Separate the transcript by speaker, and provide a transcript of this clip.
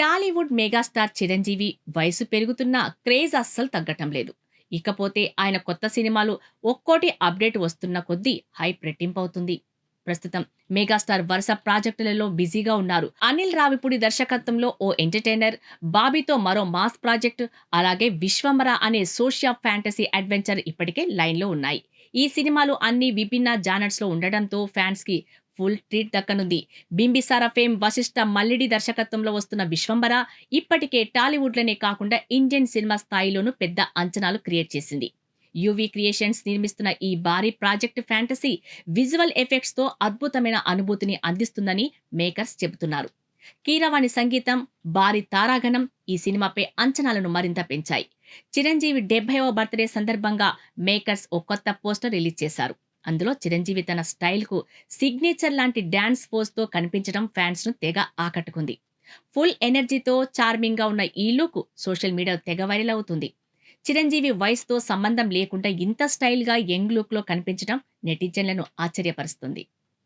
Speaker 1: Tollywood megastar Chiranjeevi వయసు పెరుగుతున్నా craze అస్సలు తగ్గటం లేదు. ఇకపోతే ఆయన కొత్త సినిమాలు ఒక్కోటి అప్డేట్ వస్తున్న కొద్దీ హైప్ రెట్టింపవుతుంది. ప్రస్తుతం మెగాస్టార్ వరుస ప్రాజెక్టులలో బిజీగా ఉన్నారు. అనిల్ రావిపూడి దర్శకత్వంలో ఓ ఎంటర్‌టైనర్, బాబీతో మరో మాస్ ప్రాజెక్ట్, అలాగే విశ్వంబర అనే సోషియా ఫ్యాంటసీ అడ్వెంచర్ ఇప్పటికే లైన్‌లో ఉన్నాయి. ఈ సినిమాలు అన్ని విభిన్న జానర్స్‌లో ఉండడంతో ఫ్యాన్స్‌కి ఫుల్ ట్రీట్ దక్కనుంది. బింబిసార ఫేమ్ వశిష్ఠ మల్లిడి దర్శకత్వంలో వస్తున్న విశ్వంబర ఇప్పటికే టాలీవుడ్‌లోనే కాకుండా ఇండియన్ సినిమా స్థాయిలోనూ పెద్ద అంచనాలు క్రియేట్ చేసింది. యూవీ క్రియేషన్స్ నిర్మిస్తున్న ఈ భారీ ప్రాజెక్ట్ ఫ్యాంటసీ విజువల్ ఎఫెక్ట్స్‌తో అద్భుతమైన అనుభూతిని అందిస్తుందని మేకర్స్ చెబుతున్నారు. కీరవాణి సంగీతం, భారీ తారాగణం ఈ సినిమాపై అంచనాలను మరింత పెంచాయి. చిరంజీవి 70వ బర్త్‌డే సందర్భంగా మేకర్స్ ఓ కొత్త పోస్టర్ రిలీజ్ చేశారు. అందులో చిరంజీవి తన స్టైల్‌కు సిగ్నేచర్ లాంటి డాన్స్ పోజ్‌తో కనిపించడం ఫ్యాన్స్‌ను తెగ ఆకట్టుకుంది. ఫుల్ ఎనర్జీతో చార్మింగ్‌గా ఉన్న ఈ లుక్ సోషల్ మీడియాలో తెగ వైరల్ అవుతుంది. చిరంజీవి వయసుతో సంబంధం లేకుండా ఇంత స్టైల్‌గా యంగ్ లుక్‌లో కనిపించడం నెటిజన్లను ఆశ్చర్యపరుస్తుంది.